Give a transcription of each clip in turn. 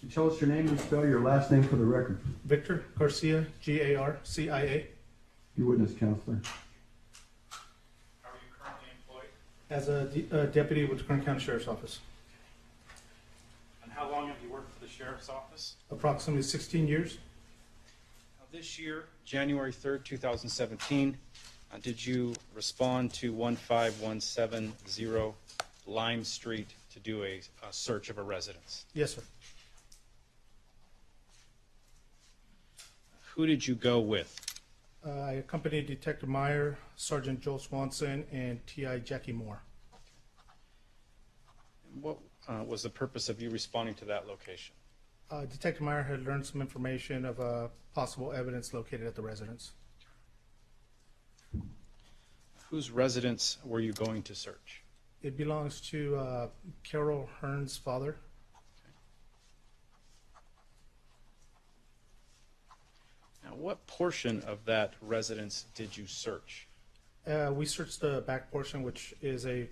you tell us your name and spell your last name for the record? Victor Garcia, Garcia. You witness, counselor. Are you currently employed? As a deputy with the Kern County Sheriff's Office. And how long have you worked for the Sheriff's Office? Approximately 16 years. Now, this year, January 3rd, 2017, did you respond to 15170 Lime Street to do a search of a residence? Yes, sir. Who did you go with? I accompanied Detective Meyer, Sergeant Joel Swanson, and T.I. Jackie Moore. What was the purpose of you responding to that location? Detective Meyer had learned some information of possible evidence located at the residence. Whose residence were you going to search? It belongs to Carol Hearn's father. Now, what portion of that residence did you search? We searched the back portion, which is a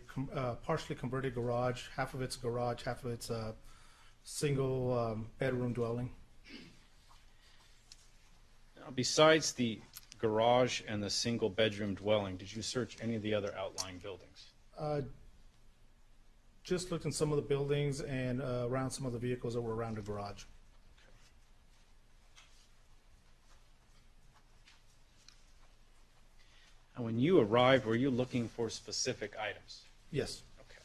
partially converted garage. Half of it's garage, half of it's a single bedroom dwelling. Now, besides the garage and the single bedroom dwelling, did you search any of the other outlying buildings? Just looked in some of the buildings and around some of the vehicles that were around the garage. And when you arrived, were you looking for specific items? Yes. Okay.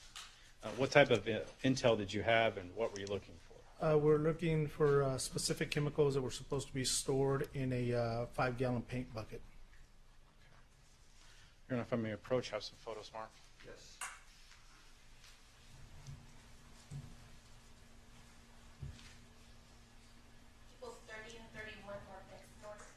What type of intel did you have, and what were you looking for? We're looking for specific chemicals that were supposed to be stored in a 5-gallon paint bucket. You're going to, if I may approach, have some photos, Mark? Yes. Equals 30 and 31 North next north.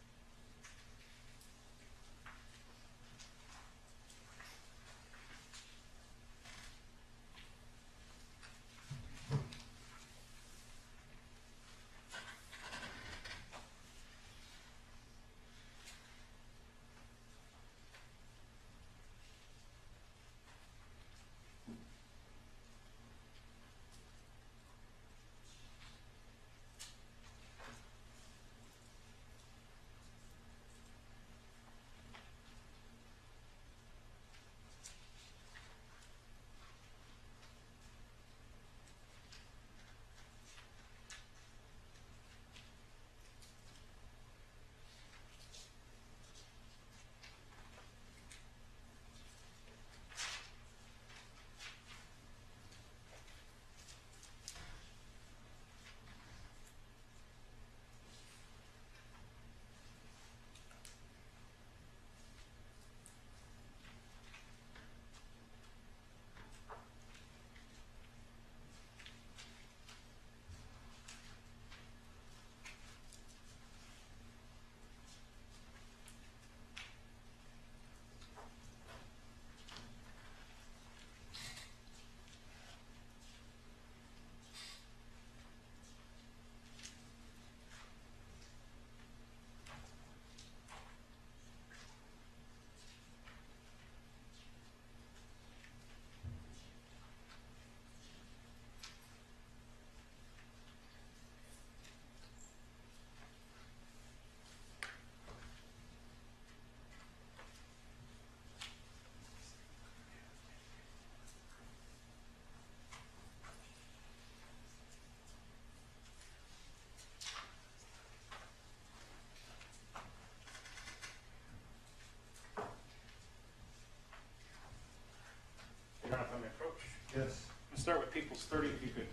You're going to, if I may approach? Yes. I'm going to start with People's 30, if you could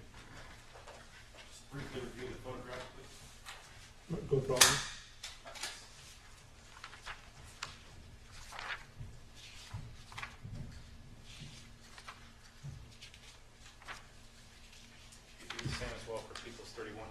just briefly review the photograph, please. Go drawing. You do the same as well for People's 31.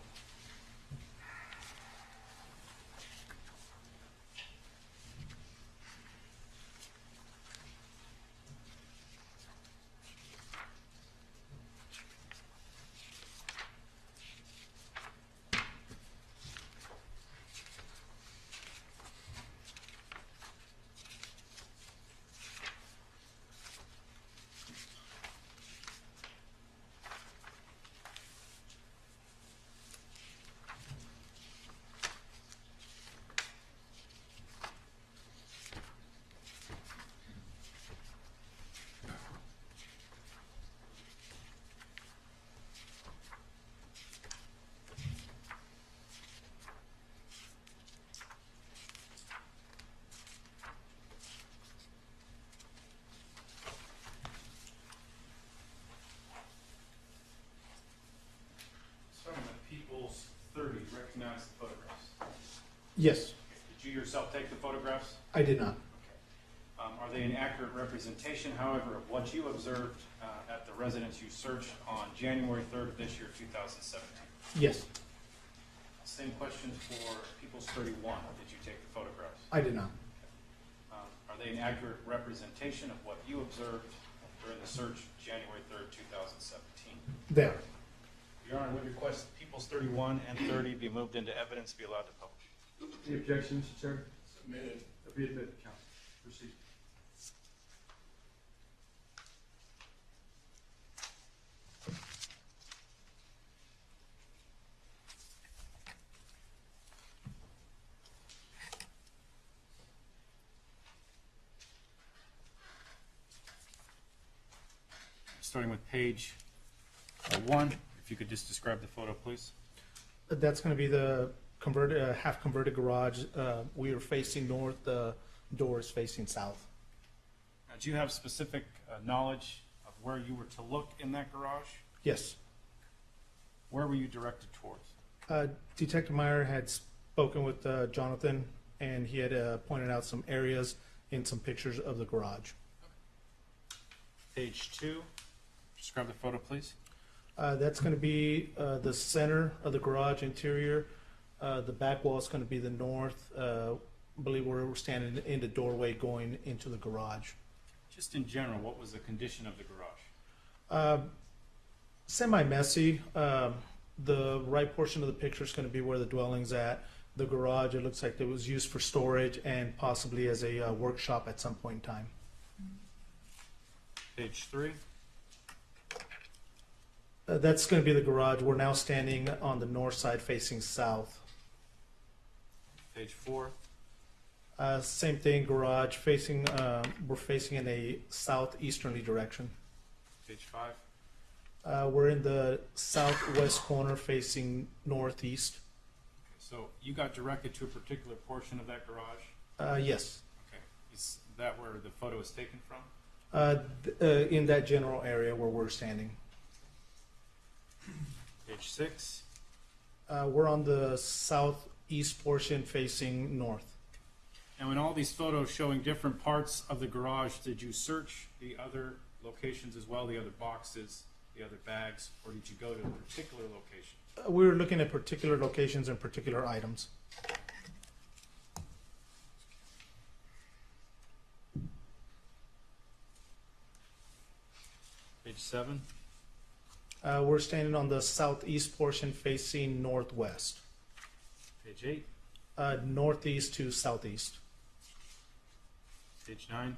recognize the photographs? Yes, Did you yourself take the photographs? I did not. Are they an accurate representation, however, of what you observed at the residence you searched on January 3rd of this year, 2017? Yes, Same question for People's 31. Did you take the photographs? I did not. Are they an accurate representation of what you observed during the search January 3rd, 2017? There. Your Honor, would request People's 31 and 30 be moved into evidence, be allowed to publish. Any objections, Chair? Submitted. Be admitted, counsel. Proceed. Starting with page 1, if you could just describe the photo, please. That's going to be the converted, half converted garage. We are facing north, the door is facing south. Now, do you have specific knowledge of where you were to look in that garage? Yes. Where were you directed towards? Detective Meyer had spoken with Jonathan, and he had pointed out some areas in some pictures of the garage. Page 2, describe the photo, please. That's going to be the center of the garage interior. The back wall is going to be the north. I believe we're standing in the doorway going into the garage. Just in general, what was the condition of the garage? Semi-messy. The right portion of the picture is going to be where the dwelling's at. The garage, it looks like it was used for storage and possibly as a workshop at some point in time. Page 3, That's going to be the garage. We're now standing on the north side facing south. page 4, Same thing, garage facing, we're facing in a southeasterly direction. page 5, We're in the southwest corner facing northeast. so you got directed to a particular portion of that garage? Yes, Okay, is that where the photo is taken from? in that general area where we're standing. Page 6, We're on the southeast portion facing north. now in all these photos showing different parts of the garage, did you search the other locations as well, the other boxes, the other bags, or did you go to a particular location? We were looking at particular locations and particular items. Page 7, We're standing on the southeast portion facing northwest, page 8, northeast to southeast. page 9,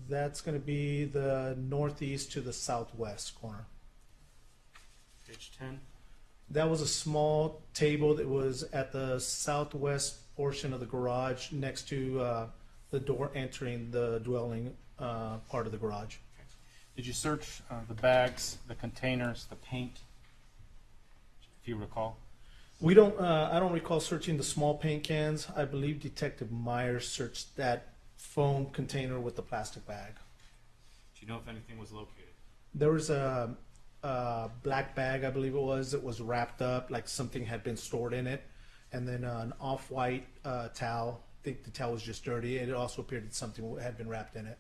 That's going to be the northeast to the southwest corner. page 10, That was a small table that was at the southwest portion of the garage next to the door entering the dwelling part of the garage. Did you search the bags, the containers, the paint, if you recall? We don't. I don't recall searching the small paint cans. I believe Detective Myers searched that foam container with the plastic bag. Do you know if anything was located? There was a black bag, I believe it was, that was wrapped up like something had been stored in it, and then an off-white towel. I think the towel was just dirty, and it also appeared that something had been wrapped in it.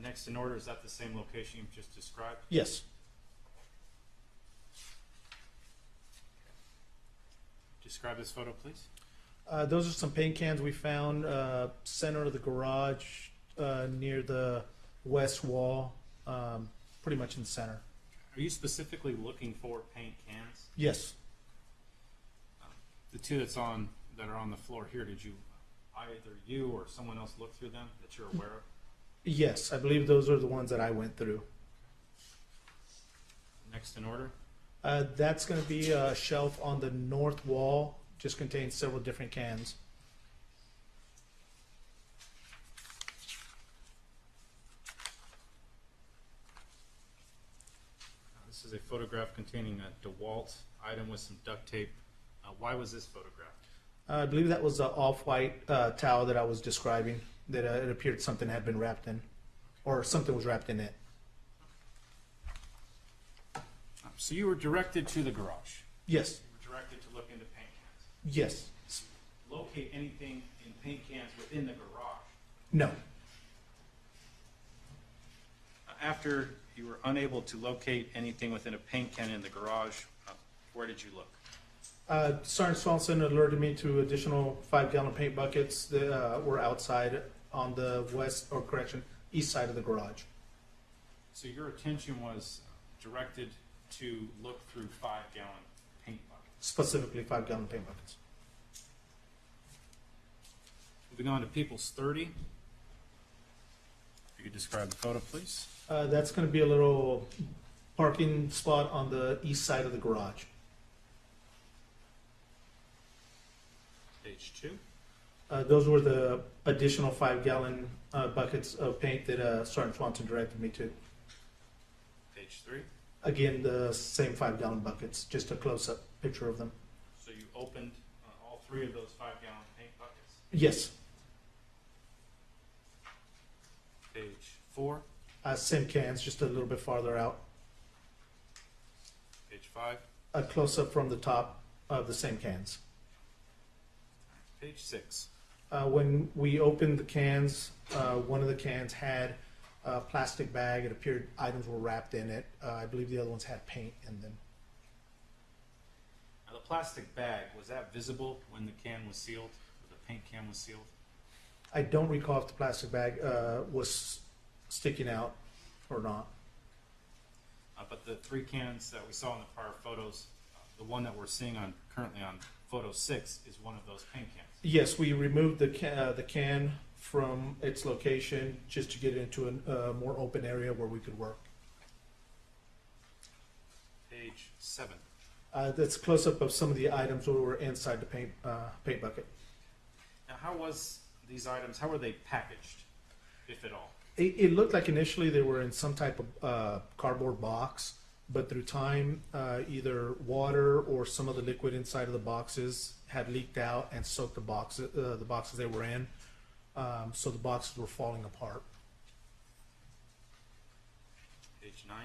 Next in order, is that the same location you've just described? Yes. Describe this photo, please. Those are some paint cans we found center of the garage near the west wall, pretty much in the center. Are you specifically looking for paint cans? Yes. The two that are on the floor here, did you, either you or someone else look through them that you're aware of? Yes, I believe those are the ones that I went through. Next in order, That's going to be a shelf on the north wall, just contains several different cans. this is a photograph containing a DeWalt item with some duct tape. Why was this photographed? I believe that was the off-white towel that I was describing, that it appeared something had been wrapped in, or something was wrapped in it. So you were directed to the garage. Yes. You were directed to look into paint cans. Yes. Locate anything in paint cans within the garage. No. After you were unable to locate anything within a paint can in the garage, where did you look? Sergeant Swanson alerted me to additional 5-gallon paint buckets that were outside on the east side of the garage. So your attention was directed to look through 5-gallon paint buckets. Specifically 5-gallon paint buckets. Moving on to People's 30. If you could describe the photo, please. That's going to be a little parking spot on the east side of the garage. Page 2. Those were the additional 5-gallon buckets of paint that Sergeant Swanson directed me to. Page 3. Again, the same 5-gallon buckets, just a close-up picture of them. So you opened all 3 of those 5-gallon paint buckets. Yes, Page 4. same cans, just a little bit farther out. Page 5. A close-up from the top of the same cans. Page 6. When we opened the cans, one of the cans had a plastic bag. It appeared items were wrapped in it. I believe the other ones had paint in them. Now the plastic bag, was that visible when the can was sealed? Or the paint can was sealed? I don't recall if the plastic bag was sticking out or not. But the 3 cans that we saw in the prior photos, the one that we're seeing currently on photo 6 is one of those paint cans. Yes, we removed the can from its location just to get it into a more open area where we could work. Page 7. That's a close-up of some of the items that were inside the paint bucket. Now how was these items, how were they packaged, if at all? It looked like initially they were in some type of cardboard box, but through time, either water or some of the liquid inside of the boxes had leaked out and soaked the boxes they were in. So the boxes were falling apart. Page 9.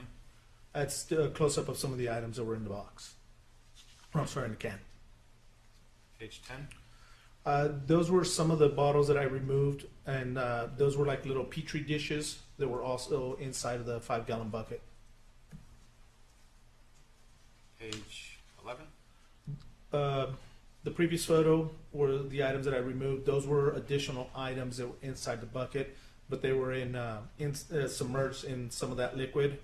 That's a close-up of some of the items that were in the box. Oh, I'm sorry, in the can. Page 10. Those were some of the bottles that I removed, and those were like little petri dishes that were also inside of the 5-gallon bucket. Page 11. The previous photo were the items that I removed. Those were additional items that were inside the bucket, but they were submerged in some of that liquid.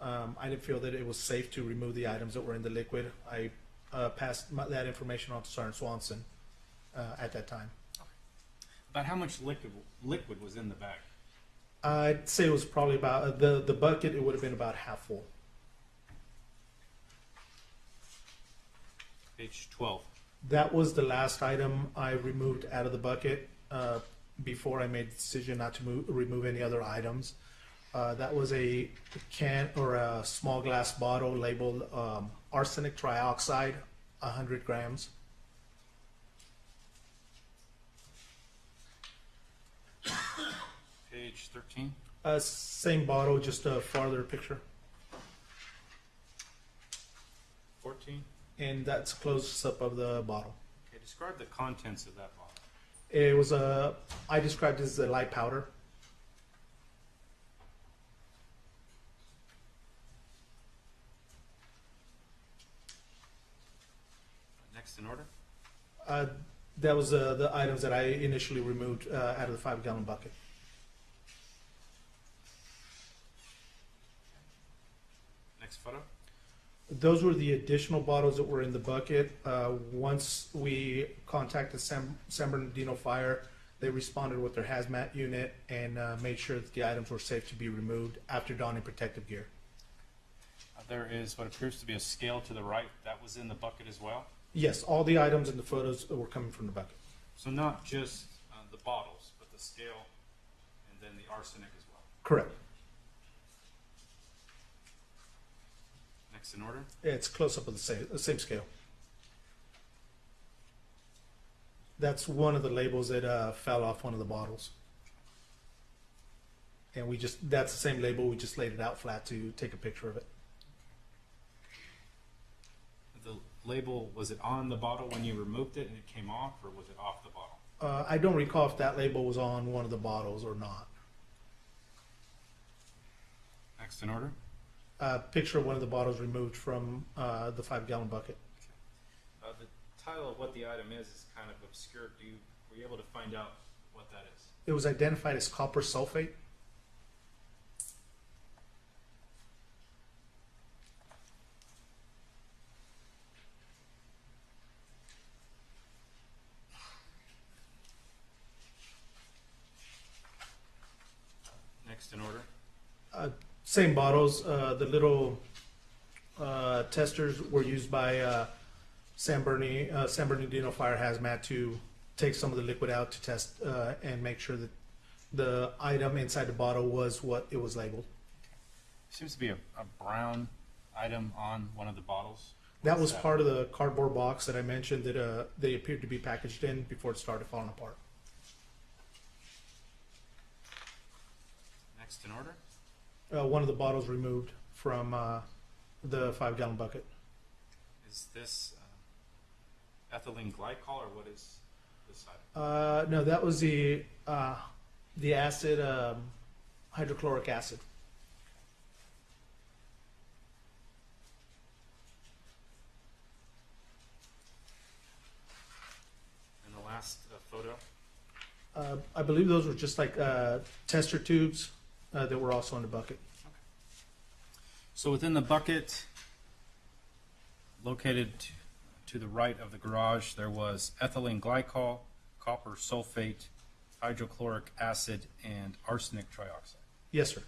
I didn't feel that it was safe to remove the items that were in the liquid. I passed that information on to Sergeant Swanson at that time. About how much liquid was in the bag? I'd say it was probably about the bucket. It would have been about half full. Page 12. That was the last item I removed out of the bucket before I made the decision not to remove any other items. That was a can or a small glass bottle labeled arsenic trioxide, 100 grams. Page 13. Same bottle, just a farther picture. 14. And that's close up of the bottle. Okay, describe the contents of that bottle. It was I described it as a light powder. Next in order. That was the items that I initially removed out of the 5-gallon bucket. Next photo. Those were the additional bottles that were in the bucket. Once we contacted San Bernardino Fire, they responded with their hazmat unit and made sure that the items were safe to be removed after donning protective gear. There is what appears to be a scale to the right. That was in the bucket as well. Yes, all the items in the photos were coming from the bucket. So not just the bottles, but the scale and then the arsenic as well. Correct. Next in order. It's close up of the same scale. That's one of the labels that fell off one of the bottles. And that's the same label, we just laid it out flat to take a picture of it. The label, was it on the bottle when you removed it and it came off, or was it off the bottle? I don't recall if that label was on one of the bottles or not. Next in order. Picture of one of the bottles removed from the 5-gallon bucket. The title of what the item is kind of obscure. Were you able to find out what that is? It was identified as copper sulfate. Next in order. Same bottles. The little testers were used by San Bernardino Fire Hazmat to take some of the liquid out to test and make sure that the item inside the bottle was what it was labeled. Seems to be a brown item on one of the bottles. That was part of the cardboard box that I mentioned that they appeared to be packaged in before it started falling apart. Next in order. One of the bottles removed from the 5-gallon bucket. Is this ethylene glycol, or what is this item? No, that was the acid, hydrochloric acid. And the last photo. I believe those were just like tester tubes that were also in the bucket. So within the bucket, located to the right of the garage, there was ethylene glycol, copper sulfate, hydrochloric acid, and arsenic trioxide. Yes, sir.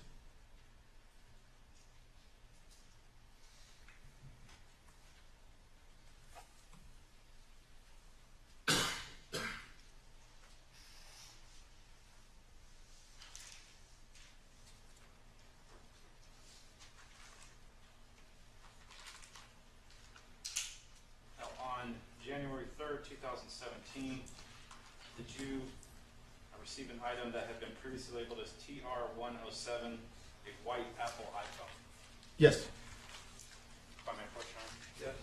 Now, on January 3rd, 2017, did you receive an item that had been previously labeled as TR-107, a white Apple iPhone? Yes. If I may approach, Your Honor? Yes.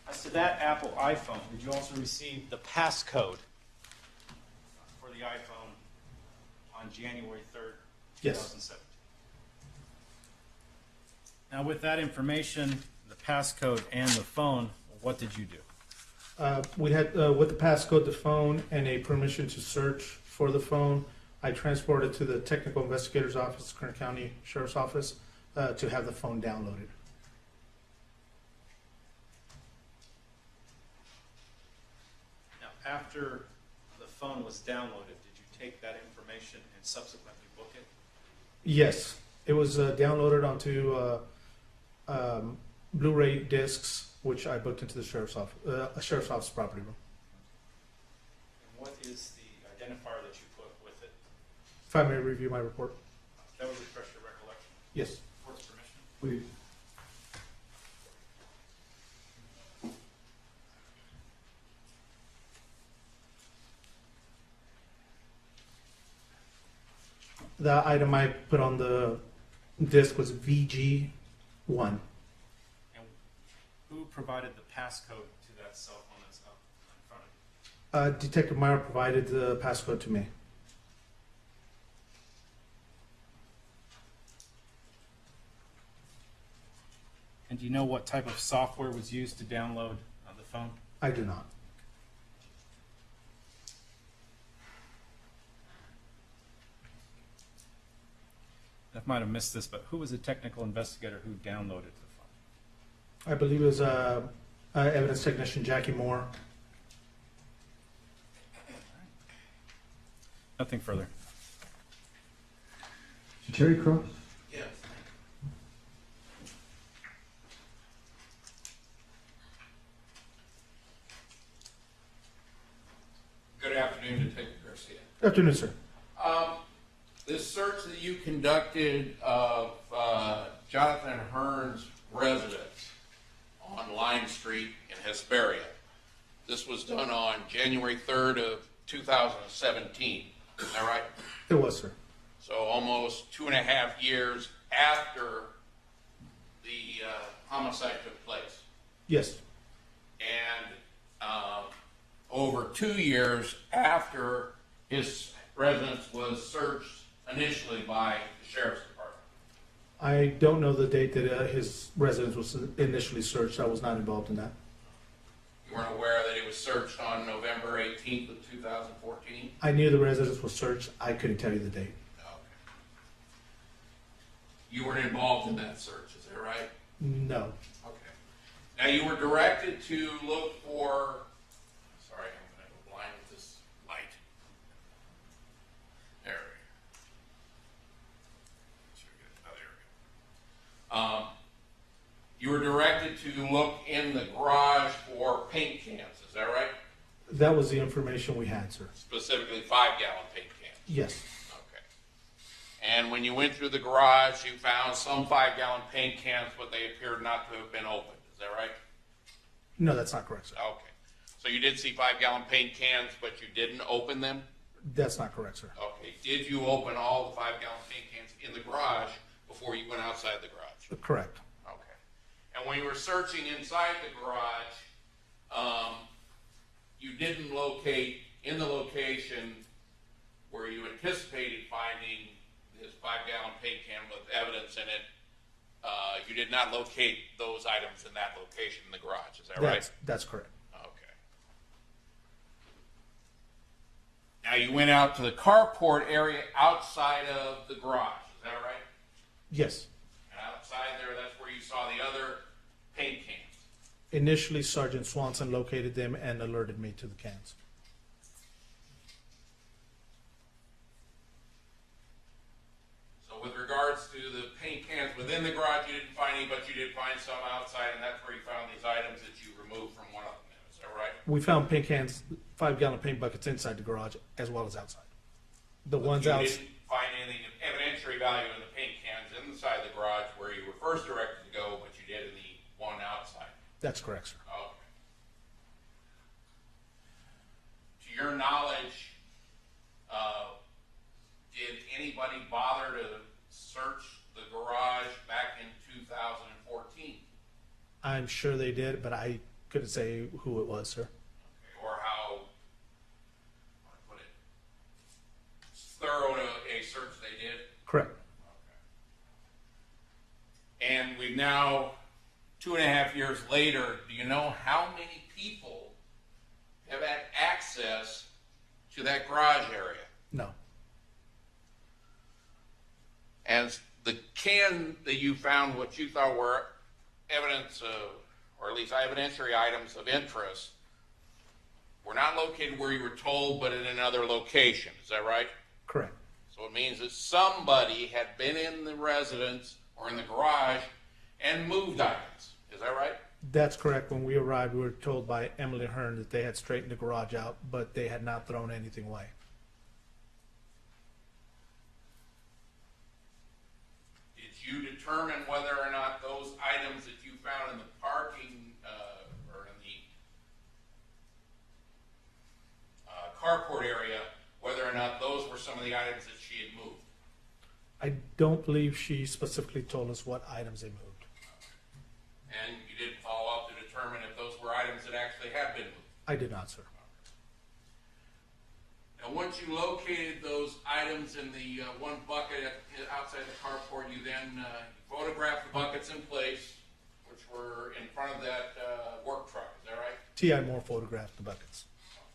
As to that Apple iPhone, did you also receive the passcode for the iPhone on January 3rd, Yes. 2017? Now, with that information, the passcode and the phone, what did you do? We had, with the passcode, the phone, and a permission to search for the phone, I transported to the technical investigator's office, Kern County Sheriff's Office, to have the phone downloaded. Now, after the phone was downloaded, did you take that information and subsequently book it? Yes, it was downloaded onto Blu-ray discs, which I booked into the sheriff's office property room. And what is the identifier that you put with it? If I may review my report. That would refresh your recollection. Yes. Court's permission. Please. The item I put on the disc was VG1. And who provided the passcode to that cell phone that's up in front of you? Detective Meyer provided the passcode to me. And do you know what type of software was used to download the phone? I do not. I might have missed this, but who was the technical investigator who downloaded the phone? I believe it was evidence technician Jackie Moore. Nothing further. Mr. Terry Cross? Yes. Good afternoon, Detective Garcia. Afternoon, sir. This search that you conducted of Jonathan Hearn's residence on Lime Street in Hesperia, this was done on January 3rd of 2017, is that right? It was, sir. So almost 2.5 years after the homicide took place. Yes, And over 2 years after his residence was searched initially by the sheriff's department. I don't know the date that his residence was initially searched. I was not involved in that. You weren't aware that it was searched on November 18th of 2014? I knew the residence was searched. I couldn't tell you the date. Okay. You weren't involved in that search, is that right? No. Okay. Now, you were directed to look for, sorry, I'm going to go blind with this light. There we go. Oh, there we go. You were directed to look in the garage for paint cans, is that right? That was the information we had, sir. Specifically 5-gallon paint cans. Yes. Okay. And when you went through the garage, you found some 5-gallon paint cans, but they appeared not to have been opened. Is that right? No, that's not correct, sir. Okay. So you did see 5-gallon paint cans, but you didn't open them? That's not correct, sir. Okay. Did you open all the 5-gallon paint cans in the garage before you went outside the garage? Correct. Okay. And when you were searching inside the garage, you didn't locate in the location where you anticipated finding this 5-gallon paint can with evidence in it. You did not locate those items in that location in the garage. Is that right? That's correct. Okay. Now you went out to the carport area outside of the garage. Is that right? Yes. And outside there, that's where you saw the other paint cans. Initially, Sergeant Swanson located them and alerted me to the cans. So with regards to the paint cans within the garage, you didn't find any, but you did find some outside, and that's where you found these items that you removed from one of them. Is that right? We found paint cans, 5-gallon paint buckets inside the garage as well as outside. The ones You outside. didn't find anything of evidentiary value in the paint cans inside the garage where you were first directed to go, but you did in the one outside. That's correct, sir. Okay. To your knowledge, did anybody bother to search the garage back in 2014? I'm sure they did, but I couldn't say who it was, sir. Okay. Or how, put it, thorough a search they did? Correct. Okay. And we've now, 2.5 years later, do you know how many people have had access to that garage area? No. And the can that you found, what you thought were evidence of, or at least evidentiary items of interest, were not located where you were told, but in another location. Is that right? Correct. So it means that somebody had been in the residence or in the garage and moved items. Is that right? That's correct. When we arrived, we were told by Emily Hearn that they had straightened the garage out, but they had not thrown anything away. Did you determine whether or not those items that you found in the parking or in the carport area, whether or not those were some of the items that she had moved? I don't believe she specifically told us what items they moved. And you didn't follow up to determine if those were items that actually had been moved? I did not, sir. Now, once you located those items in the one bucket outside the carport, you then photographed the buckets in place, which were in front of that work truck. Is that right? T.I. Moore photographed the buckets.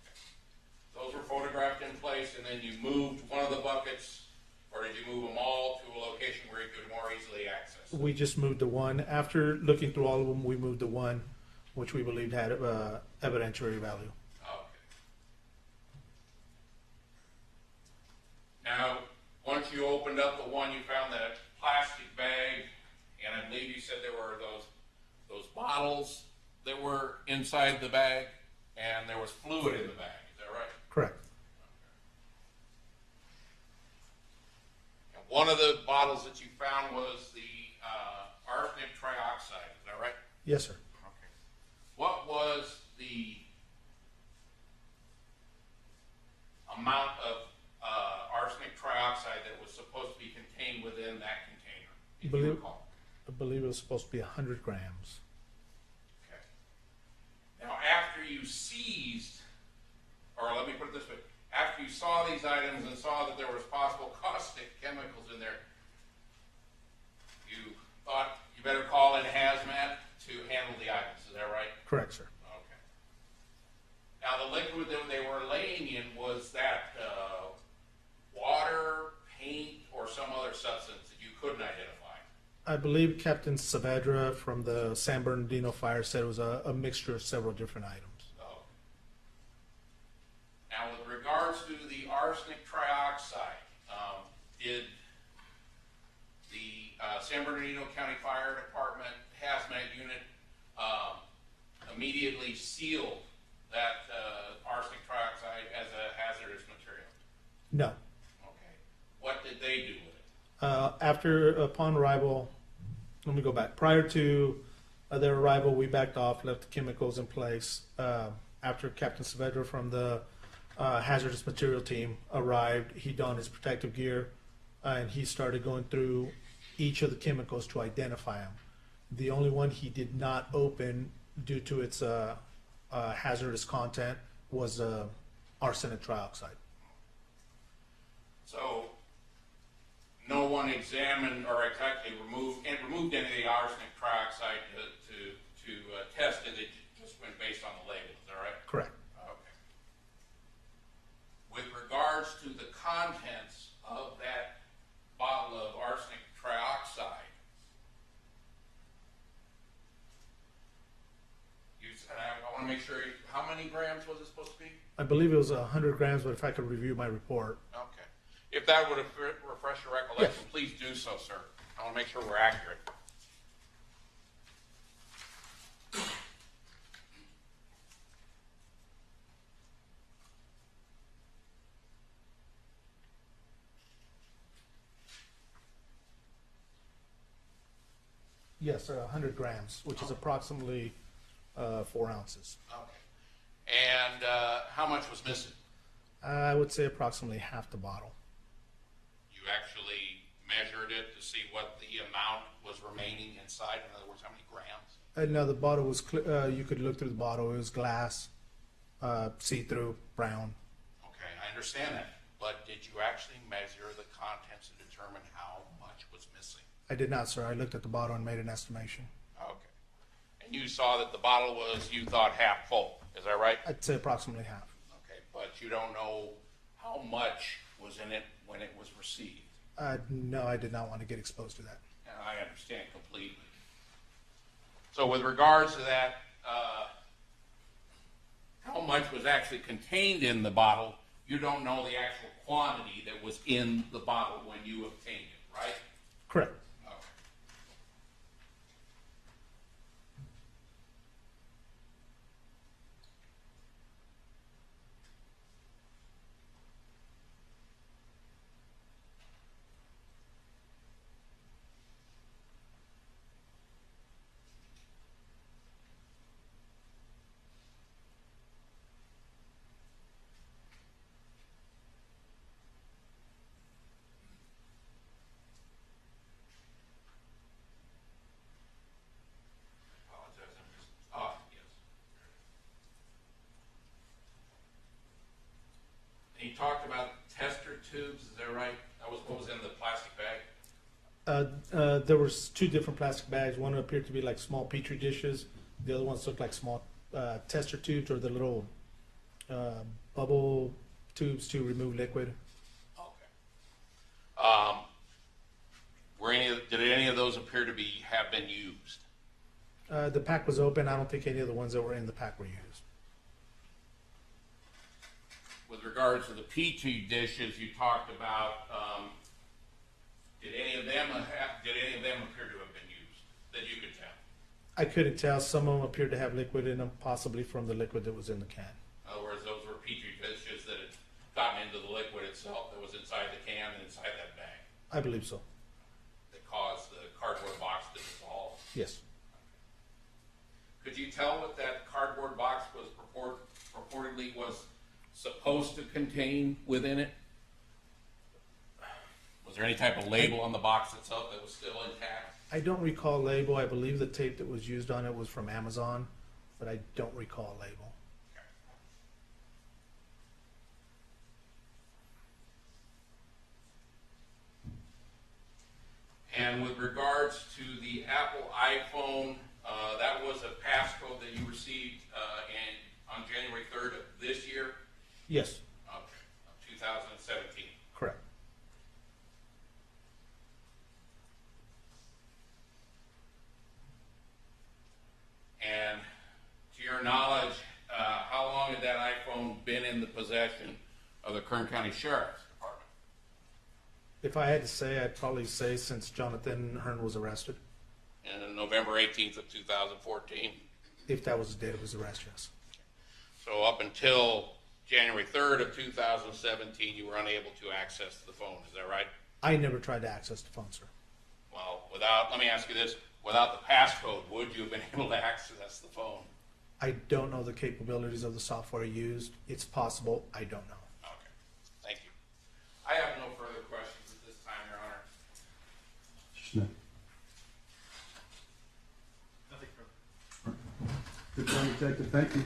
Okay. Those were photographed in place, and then you moved one of the buckets, or did you move them all to a location where you could more easily access them? We just moved the one. After looking through all of them, we moved the one, which we believed had evidentiary value. Okay. Now, once you opened up the one, you found that plastic bag, and I believe you said there were those bottles that were inside the bag, and there was fluid in the bag. Is that right? Correct. And one of the bottles that you found was the arsenic trioxide. Is that right? Yes, sir. Okay. What was the amount of arsenic trioxide that was supposed to be contained within that container, if you Believe- recall? I believe it was supposed to be 100 grams. Okay. Now, after you seized, or let me put it this way, after you saw these items and saw that there was possible caustic chemicals in there, you thought you better call in hazmat to handle the items. Is that right? Correct, sir. Okay. Now, the liquid that they were laying in, was that water, paint, or some other substance that you couldn't identify? I believe Captain Saavedra from the San Bernardino fire said it was a mixture of several different items. Oh. Now, with regards to the arsenic trioxide, did the San Bernardino County Fire Department hazmat unit immediately seal that arsenic trioxide as a hazardous material? No. Okay. What did they do with it? Upon arrival, let me go back. Prior to their arrival, we backed off, left the chemicals in place. After Captain Saavedra from the hazardous material team arrived, he donned his protective gear, and he started going through each of the chemicals to identify them. The only one he did not open due to its hazardous content was arsenic trioxide. So, no one examined or exactly removed any of the arsenic trioxide to test it. It just went based on the label. Is that right? Correct. Okay. With regards to the contents of that bottle of arsenic trioxide, I want to make sure, how many grams was it supposed to be? I believe it was 100 grams, but if I could review my report. Okay. If that would refresh your recollection, please do so, sir. I want to make sure we're accurate. Yes, sir, 100 grams, which is approximately 4 ounces. Okay. And how much was missing? I would say approximately half the bottle. You actually measured it to see what the amount was remaining inside? In other words, how many grams? No, the bottle was you could look through the bottle. It was glass, see-through, brown. Okay, I understand that. But did you actually measure the contents to determine how much was missing? I did not, sir. I looked at the bottle and made an estimation. Okay. And you saw that the bottle was, you thought, half full. Is that right? I'd say approximately half. Okay, but you don't know how much was in it when it was received? No, I did not want to get exposed to that. And I understand completely. So with regards to that, how much was actually contained in the bottle, you don't know the actual quantity that was in the bottle when you obtained it, right? Correct. Okay. He talked about tester tubes, is that right? That was what was in the plastic bag? There was 2 different plastic bags. One appeared to be like small petri dishes. The other ones looked like small tester tubes, or the little bubble tubes to remove liquid. Okay. Did any of those appear to have been used? The pack was open. I don't think any of the ones that were in the pack were used. With regards to the petri dishes you talked about, did any of them appear to have been used that you could tell? I couldn't tell. Some of them appeared to have liquid in them, possibly from the liquid that was in the can. In other words, those were petri dishes that had gotten into the liquid itself that was inside the can and inside that bag I believe so. that caused the cardboard box to dissolve. Yes. Could you tell what that cardboard box was purportedly was supposed to contain within it? Was there any type of label on the box itself that was still intact? I don't recall label. I believe the tape that was used on it was from Amazon, but I don't recall label. And with regards to the Apple iPhone, that was a passcode that you received on January 3rd of this year, Yes, of 2017. correct. And to your knowledge, how long had that iPhone been in the possession of the Kern County Sheriff's Department? If I had to say, I'd probably say since Jonathan Hearn was arrested, And November 18th of 2014. if that was the date of his arrest, yes. So up until January 3rd of 2017, you were unable to access the phone. Is that right? I never tried to access the phone, sir. Well, let me ask you this, without the passcode, would you have been able to access the phone? I don't know the capabilities of the software used. It's possible. I don't know. Okay, thank you. I have no further questions at this time, Your Honor. Schmidt. Nothing further. Good job, Detective. Thank you.